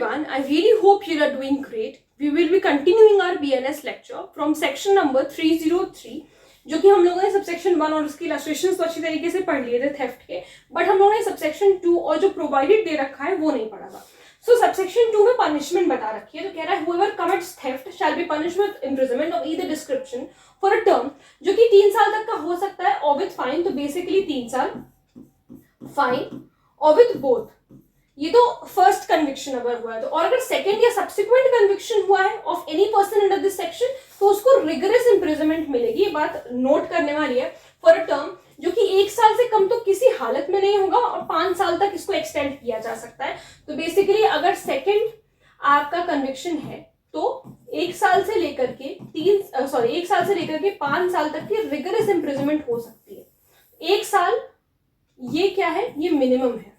everyone, I really hope you are doing great. We will be continuing our BNS lecture from section number 303, जो कि हम लोगों ने subsection 1 और उसकी इलस्ट्रेशंस तो अच्छी तरीके से पढ़ लिए थे थेफ्ट के, बट हम लोगों ने सबसेक्शन 2 और जो प्रोवाइडेड दे रखा है वो नहीं पढ़ा था. सो सबसेक्शन 2 में पनिशमेंट बता रखी है, तो कह रहा है whoever commits theft shall be punished with imprisonment of either description for a term, जो कि 3 साल तक का हो सकता है, और विद फाइन, तो बेसिकली 3 साल फाइन, और विद बोथ. ये तो फर्स्ट कन्विक्शन अगर हुआ है तो, और अगर सेकंड या सब्सिक्वेंट कन्विक्शन हुआ है of any person under this section तो उसको रिगरस इंप्रिजनमेंट मिलेगी. ये बात नोट करने वाली है. फॉर अ टर्म जो कि 1 साल से कम तो किसी हालत में नहीं होगा, और 5 साल तक इसको एक्सटेंड किया जा सकता है. तो बेसिकली अगर सेकंड आपका कन्विक्शन है तो 1 साल से लेकर के 1 साल से लेकर के 5 साल तक की रिगरस इंप्रिजनमेंट हो सकती है. 1 साल ये क्या है, ये मिनिमम है,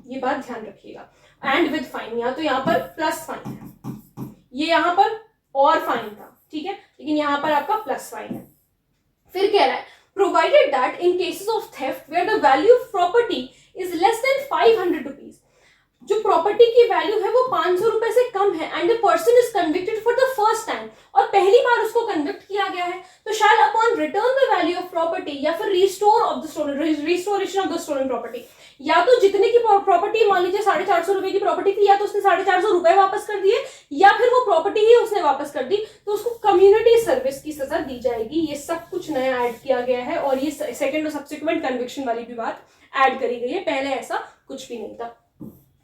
ये बात ध्यान रखिएगा. एंड विद फाइन, या तो यहाँ पर प्लस फाइन है, ये यहाँ पर और फाइन था, ठीक है, लेकिन यहाँ पर आपका प्लस फाइन है. फिर कह रहा है provided that in cases of theft where the value of property is less than 500 rupees, जो प्रॉपर्टी की वैल्यू है वो 500 रुपए से कम है, and the person is convicted for the first time, और पहली बार उसको कन्विक्ट किया गया है, तो shall upon return the value of property, या फिर restoration of the stolen property, या तो जितने की प्रॉपर्टी मान लीजिए 450 रुपए की प्रॉपर्टी थी, या तो उसने 450 रुपए वापस कर दिए, या फिर वो प्रॉपर्टी ही उसने वापस कर दी, तो उसको कम्युनिटी सर्विस की सजा दी जाएगी. ये सब कुछ नया ऐड किया गया है, और ये सेकंड और सब्सिक्वेंट कन्विक्शन वाली भी बात ऐड करी गई है. पहले ऐसा कुछ भी नहीं था.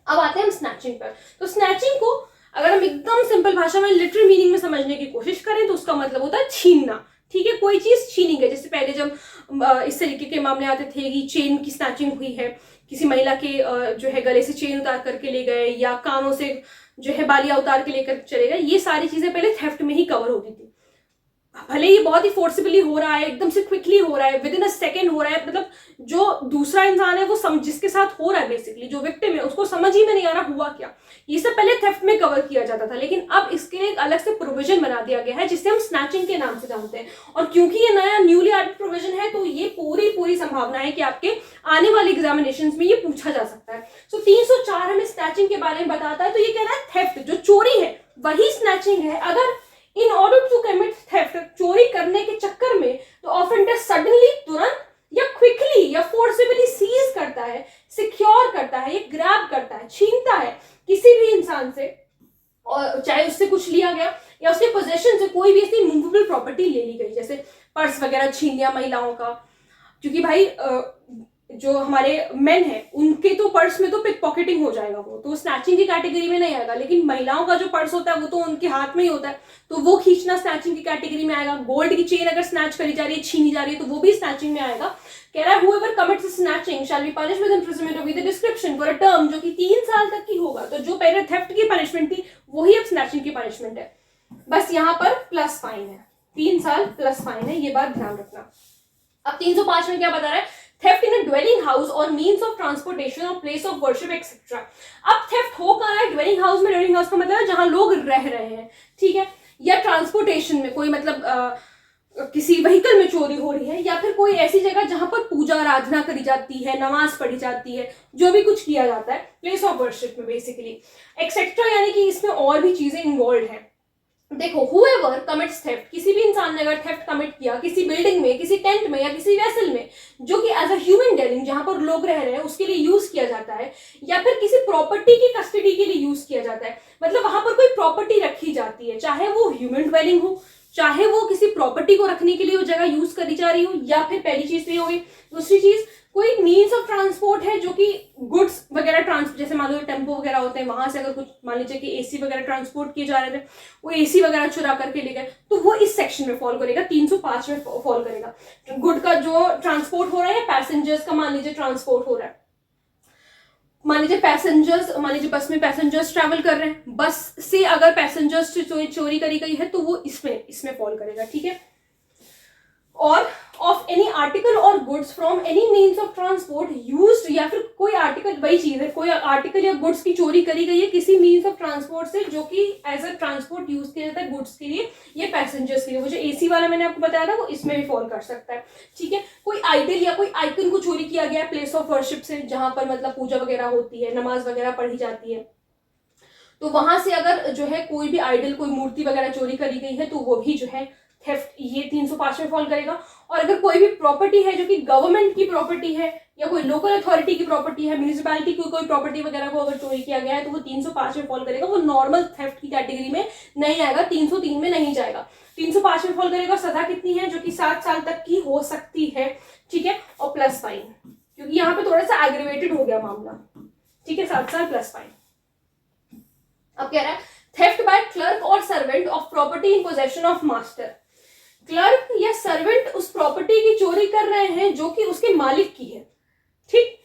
अब आते हैं हम स्नैचिंग पर. तो स्नैचिंग को अगर हम एकदम सिंपल भाषा में लिटरल मीनिंग में समझने की कोशिश करें तो उसका मतलब होता है छीनना. ठीक है, कोई चीज छीनी गई. जैसे पहले जब इस तरीके के मामले आते थे कि चेन की स्नैचिंग हुई है, किसी महिला के जो है गले से चेन उतार करके ले गए, या कानों से जो है बालियां उतार के लेकर चले गए, ये सारी चीजें पहले थेफ्ट में ही कवर होती थी. भले ये बहुत ही फोर्सिबली हो रहा है, एकदम से क्विकली हो रहा है, विद इन अ सेकेंड हो रहा है, मतलब जो दूसरा इंसान है वो जिसके साथ हो रहा है, बेसिकली जो विक्टिम है उसको समझ ही में नहीं आ रहा हुआ क्या. ये सब पहले थेफ्ट में कवर किया जाता था, लेकिन अब इसके लिए एक अलग से प्रोविजन बना दिया गया है जिसे हम स्नैचिंग के नाम से जानते हैं. और क्योंकि ये नया न्यूली एडेड प्रोविजन है तो ये पूरी संभावना है कि आपके आने वाले एग्जामिनेशन में ये पूछा जा सकता है. सो 304 हमें स्नैचिंग के बारे में बताता है. तो ये कह रहा है थेफ्ट जो चोरी है वही स्नैचिंग है. अगर in order to commit theft, चोरी करने के चक्कर में, तो ऑफेंडर सडनली, तुरंत, या क्विकली या फोर्सिबली सीज करता है, सिक्योर करता है, ये ग्रैब करता है, छीनता है किसी भी इंसान से, और चाहे उससे कुछ लिया गया या उसके पोजेशन से कोई भी ऐसी मूवेबल प्रॉपर्टी ले ली गई, जैसे पर्स वगैरह छीन लिया महिलाओं का. क्योंकि भाई जो हमारे मेन है उनके तो पर्स में तो पिक पॉकेटिंग हो जाएगा, वो तो स्नैचिंग की कैटेगरी में नहीं आएगा. लेकिन महिलाओं का जो पर्स होता है वो तो उनके हाथ में ही होता है, तो वो खींचना स्नैचिंग की कैटेगरी में आएगा. गोल्ड की चेन अगर स्नैच करी जा रही है, छीनी जा रही है, तो वो भी स्नैचिंग में आएगा. कह रहा है whoever commits snatching shall be punished with imprisonment of either description for a term, जो कि 3 साल तक की होगा. तो जो पहले थेफ्ट की पनिशमेंट थी वही अब स्नैचिंग की पनिशमेंट है, बस यहाँ पर प्लस फाइन है. 3 साल प्लस फाइन है, ये बात ध्यान रखना. अब 305 में क्या बता रहा है, थेफ्ट इन अ ड्वेलिंग हाउस और मीन्स ऑफ ट्रांसपोर्टेशन और प्लेस ऑफ वर्शिप एक्सेट्रा. अब थेफ्ट हो कहाँ है, ड्वेलिंग हाउस में. ड्वेलिंग हाउस का मतलब है जहां लोग रह रहे हैं, ठीक है, या ट्रांसपोर्टेशन में, कोई मतलब किसी व्हीकल में चोरी हो रही है, या फिर कोई ऐसी जगह जहां पर पूजा आराधना करी जाती है, नमाज पढ़ी जाती है, जो भी कुछ किया जाता है, प्लेस ऑफ वर्शिप में बेसिकली. एक्सेट्रा यानी कि इसमें और भी चीजें इन्वॉल्व हैं. देखो, whoever commits theft, किसी भी इंसान ने अगर थेफ्ट कमिट किया किसी बिल्डिंग में, किसी टेंट में, या किसी वेसल में जो कि एज अ ह्यूमन डेलिंग, जहां पर लोग रह रहे हैं उसके लिए यूज किया जाता है, या फिर किसी प्रॉपर्टी की कस्टडी के लिए यूज किया जाता है, मतलब वहां पर कोई प्रॉपर्टी रखी जाती है, चाहे वो ह्यूमन ड्वेलिंग हो, चाहे वो किसी प्रॉपर्टी को रखने के लिए वो जगह यूज करी जा रही हो, या फिर पहली चीज तो ये होगी. दूसरी चीज, कोई मीन्स ऑफ ट्रांसपोर्ट है जो कि गुड्स वगैरह ट्रांसपोर्ट, जैसे मान लो टेम्पो वगैरह होते हैं, वहां से अगर कुछ मान लीजिए कि एसी वगैरह ट्रांसपोर्ट किए जा रहे थे, वो एसी वगैरह चुरा करके ले गए, तो वो इस सेक्शन में फॉल करेगा, 305 में फॉल करेगा. गुड का जो ट्रांसपोर्ट हो रहा है, पैसेंजर्स का मान लीजिए ट्रांसपोर्ट हो रहा है, मान लीजिए बस में पैसेंजर्स ट्रैवल कर रहे हैं, बस से अगर पैसेंजर्स से चोरी करी गई है तो वो इसमें फॉल करेगा. ठीक है, और ऑफ एनी आर्टिकल और goods from any means of transport used, या फिर कोई आर्टिकल, वही चीज है, कोई आर्टिकल या गुड्स की चोरी करी गई है किसी मीन्स ऑफ ट्रांसपोर्ट से जो कि एज अ ट्रांसपोर्ट यूज किया जाता है गुड्स के लिए या पैसेंजर्स के लिए. वो जो एसी वाला मैंने आपको बताया था वो इसमें भी फॉल कर सकता है. ठीक है, कोई आइडल या कोई आइकन को चोरी किया गया प्लेस ऑफ वर्शिप से, जहां पर मतलब पूजा वगैरह होती है, नमाज वगैरह पढ़ी जाती है, तो वहां से अगर जो है कोई भी आइडल, कोई मूर्ति वगैरह चोरी करी गई है तो वो भी जो है थेफ्ट, ये 305 में फॉल करेगा। और अगर कोई भी प्रॉपर्टी है जो कि गवर्नमेंट की प्रॉपर्टी है या कोई लोकल अथॉरिटी की प्रॉपर्टी है, म्यूनिसिपैलिटी की कोई प्रॉपर्टी वगैरह को अगर चोरी किया गया है तो वो 305 में फॉल करेगा। वो नॉर्मल थेफ्ट की कैटेगरी में नहीं आएगा, 303 में नहीं जाएगा, 305 में फॉल करेगा। सजा कितनी है, जो कि 7 साल तक की हो सकती है, ठीक है, और प्लस फाइन, क्योंकि यहाँ पे थोड़ा सा एग्रीवेटेड हो गया मामला, ठीक है, 7 साल प्लस फाइन। अब कह रहा है थेफ्ट बाय क्लर्क और servant of property in possession of master. Clerk या सर्वेंट उस प्रॉपर्टी की चोरी कर रहे हैं जो कि उसके मालिक की है, ठीक।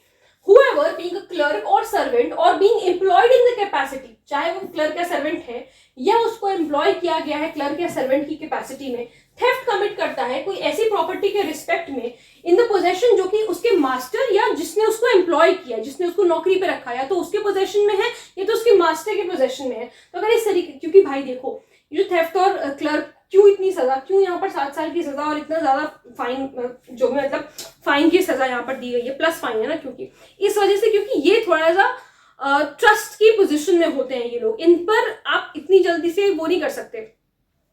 Whoever being a clerk or servant or being employed in the capacity, चाहे वो क्लर्क या सर्वेंट है या उसको एम्प्लॉय किया गया है क्लर्क या सर्वेंट की कैपेसिटी में, थेफ्ट कमिट करता है कोई ऐसी प्रॉपर्टी के रिस्पेक्ट में इन द पोजेशन जो कि उसके मास्टर या जिसने उसको एम्प्लॉय किया, जिसने उसको नौकरी पे रखा, या तो उसके पोजेशन में है या तो उसके मास्टर के पोजेशन में है। तो अगर इस तरीके, क्योंकि भाई देखो ये जो थेफ्ट और क्लर्क, क्यों इतनी सजा, क्यों यहाँ पर 7 साल की सजा और इतना ज्यादा फाइन, जो मतलब फाइन की सजा यहाँ पर दी गई है, प्लस फाइन है ना, क्योंकि इस वजह से, क्योंकि ये थोड़ा सा ट्रस्ट की पोजीशन में होते हैं ये लोग, इन पर आप इतनी जल्दी से वो नहीं कर सकते,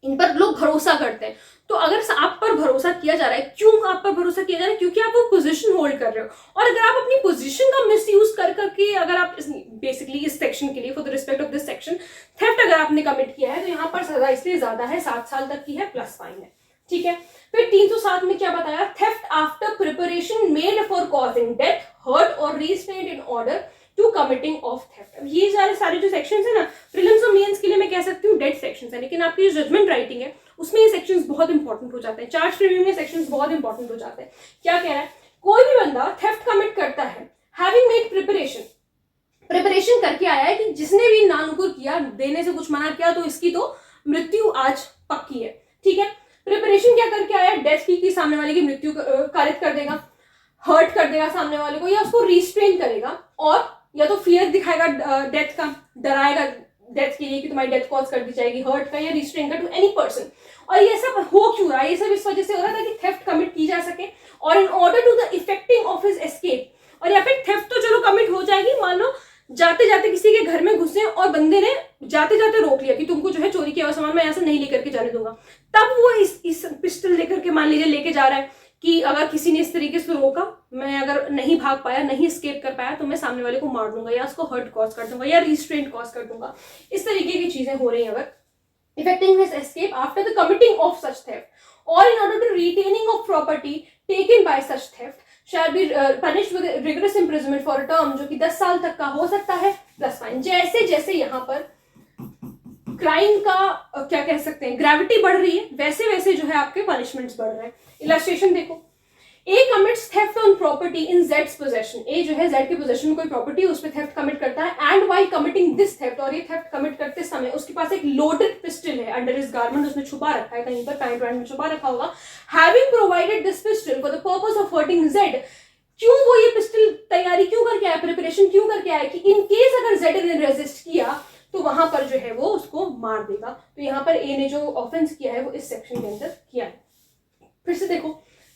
इन पर लोग भरोसा करते हैं। तो अगर आप पर भरोसा किया जा रहा है, क्यों आप पर भरोसा किया जा रहा है, क्योंकि आप वो पोजीशन होल्ड कर रहे हो। और अगर आप अपनी पोजीशन का मिसयूज कर करके, अगर आप बेसिकली इस सेक्शन के लिए, for the respect of this section, theft अगर आपने कमिट किया है तो यहाँ पर सजा इसलिए ज्यादा है, 7 साल तक की है, प्लस फाइन है, ठीक है। फिर 307 में क्या बताया, theft after preparation made for causing death, hurt और restraint in order to committing of theft. अब ये सारे जो सेक्शंस है ना, प्रीलिम्स और मेंस के लिए मैं कह सकती हूँ डेड सेक्शंस है, लेकिन आपकी जो जजमेंट राइटिंग है उसमें ये सेक्शंस बहुत इंपॉर्टेंट हो जाते हैं, चार्ज रिव्यू में सेक्शंस बहुत इंपॉर्टेंट हो जाते हैं। क्या कह रहा है, कोई भी बंदा थेफ्ट कमिट करता है हैविंग मेड प्रिपरेशन करके आया है कि जिसने भी नानुकुर किया, देने से कुछ मना किया, तो इसकी तो मृत्यु आज पक्की है, ठीक है। प्रिपरेशन क्या करके आया, डेथ की सामने वाले की मृत्यु कारित कर देगा, हर्ट कर देगा सामने वाले को, या उसको रिस्ट्रेन करेगा, और या तो फियर दिखाएगा डेथ का, डराएगा डेथ के लिए कि तुम्हारी डेथ कॉज कर दी जाएगी, हर्ट का या रिस्ट्रेन का टू एनी पर्सन। और ये सब हो क्यों रहा है, ये सब इस वजह से हो रहा था कि थेफ्ट कमिट की जा सके, और in order to the effecting of his escape. और या फिर थेफ्ट तो चलो कमिट हो जाएगी, मान लो जाते जाते किसी के घर में घुसे और बंदे ने जाते जाते रोक लिया कि तुमको जो है चोरी किया हुआ सामान मैं यहाँ से नहीं लेकर के जाने दूंगा, तब वो इस पिस्टल लेकर के मान लीजिए लेके जा रहा है कि अगर किसी ने इस तरीके से रोका, मैं अगर नहीं भाग पाया, नहीं एस्केप कर पाया, तो मैं सामने वाले को मार दूंगा या उसको हर्ट कॉज कर दूंगा या रिस्ट्रेंट कॉज कर दूंगा। इस तरीके की चीजें हो रही हैं अगर effecting his escape after the committing of such theft और in order to retaining of property taken by such theft shall be punished with rigorous imprisonment for a term, जो कि 10 साल तक का हो सकता है, प्लस फाइन। जैसे जैसे यहाँ पर क्राइम का क्या कह सकते हैं, ग्रेविटी बढ़ रही है, वैसे वैसे जो है आपके पनिशमेंट्स बढ़ रहे हैं। इलस्ट्रेशन देखो, A commits theft on property in जेड्स पोजेशन, ए जो है जेड के पोजेशन में कोई प्रॉपर्टी उस पर थेफ्ट कमिट करता है, and while committing this theft, और ये थेफ्ट कमिट करते समय उसके पास एक लोडेड पिस्टल है अंडर हिज गारमेंट, उसने छुपा रखा है कहीं पर, पैंट वैंट में छुपा रखा होगा। Having provided this pistol for the purpose of hurting Z, क्यों वो ये पिस्टल तैयारी क्यों करके आया, प्रिपरेशन क्यों करके आया कि इन केस अगर जेड ने रेजिस्ट किया तो वहां पर जो है वो उसको मार देगा। तो यहाँ पर ए ने जो ऑफेंस किया है वो इस सेक्शन के अंदर किया है। फिर से देखो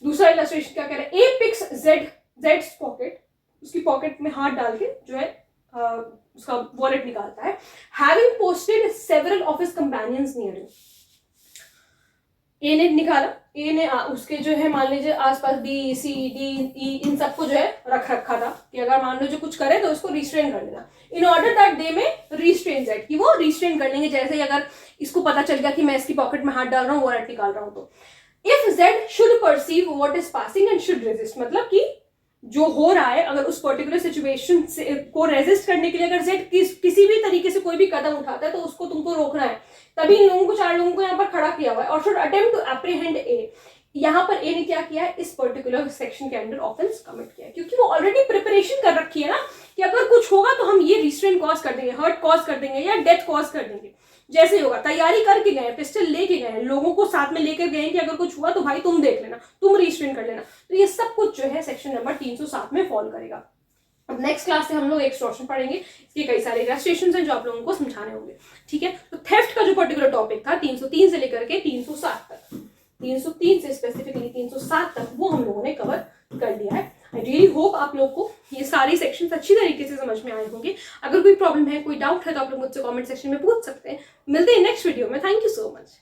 दूसरा इलस्ट्रेशन क्या कह रहा है, ए पिक्स जेड्स पॉकेट, उसकी पॉकेट में हाथ डाल के जो है उसका वॉलेट निकालता है, having posted several of his companions near him. A ने निकाला, ए ने उसके जो है मान लीजिए आसपास बी सी डी ई इन सबको जो है रखा था कि अगर मान लो जो कुछ करे तो उसको रिस्ट्रेन कर देना, इन ऑर्डर दैट दे में रिस्ट्रेन जेड, कि वो रिस्ट्रेन कर लेंगे जैसे ही अगर इसको पता चल गया कि मैं इसकी पॉकेट में हाथ डाल रहा हूँ, वॉलेट निकाल रहा हूँ। तो if Z should perceive what is passing and should resist, मतलब कि जो हो रहा है अगर उस पर्टिकुलर सिचुएशन को रेजिस्ट करने के लिए अगर जेड किसी भी तरीके से कोई भी कदम उठाता है तो उसको तुमको रोकना है। तभी इन लोगों को 4 लोगों को यहाँ पर खड़ा किया हुआ है, और शुड अटेम्प्ट टू एप्रीहेंड ए, यहाँ पर ए ने क्या किया है, इस पर्टिकुलर सेक्शन के अंडर ऑफेंस कमिट किया है, क्योंकि वो ऑलरेडी प्रिपरेशन कर रखी है ना कि अगर कुछ होगा तो हम ये रिस्ट्रेन कॉज कर देंगे, हर्ट कॉज कर देंगे या डेथ कॉज कर देंगे। जैसे होगा तैयारी करके गए, पिस्टल लेके गए, लोगों को साथ में लेकर गए कि अगर कुछ हुआ तो भाई तुम देख लेना, तुम रिस्ट्रेन कर लेना। तो ये सब कुछ जो है सेक्शन नंबर 307 में फॉल करेगा। अब नेक्स्ट क्लास से हम लोग एक्सटॉर्शन पढ़ेंगे, इसके कई सारे इलस्ट्रेशंस हैं जो आप लोगों को समझाने होंगे, ठीक है। तो थेफ्ट का जो पर्टिकुलर टॉपिक था 303 से लेकर के 307 तक, 303 से स्पेसिफिकली 307 तक वो हम लोगों ने कवर कर लिया है। आई रियली होप आप लोग को ये सारे सेक्शंस अच्छी तरीके से समझ में आए होंगे। अगर कोई प्रॉब्लम है, कोई डाउट है तो आप लोग मुझसे कमेंट सेक्शन में पूछ सकते हैं। मिलते हैं नेक्स्ट वीडियो में। Thank you so much.